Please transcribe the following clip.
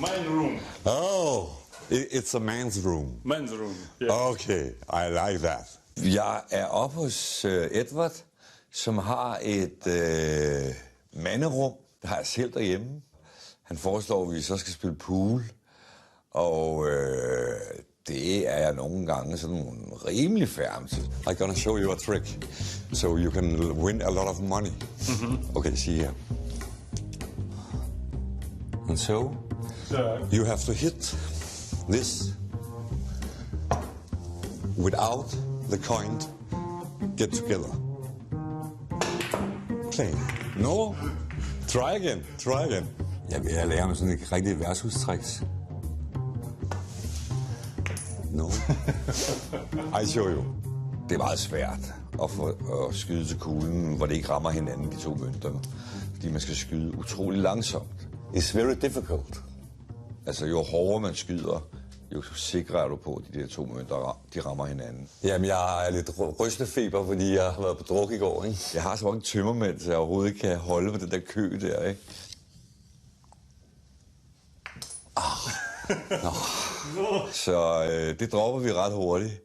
My room. Oh, it's a man's room. Man's room. Yeah. Okay, I like that. Jeg er oppe hos Edward, som har et manderum, der har jeg selv derhjemme. Han foreslår, at vi så skal spille pool, og det er jeg nogle gange sådan rimelig færm til. I'm gonna show you a trick, so you can win a lot of money. Okay, see here. And so, you have to hit this without the coin get together. Play. No? Try again, try again. Jeg vil lære mig sådan et rigtigt værtshus-tricks. No. I show you. Det er meget svært at skyde til kuglen, hvor det ikke rammer hinanden, de to mønter. Fordi man skal skyde utrolig langsomt. It's very difficult. Altså, jo hårdere man skyder, jo sikrere er du på, at de der to mønter, de rammer hinanden. Jamen, jeg er lidt rystefeber, fordi jeg har været på druk i går, ikke? Jeg har så mange tømmermænd, så jeg overhovedet ikke kan holde på den der kø der, ikke? Så det dropper vi ret hurtigt.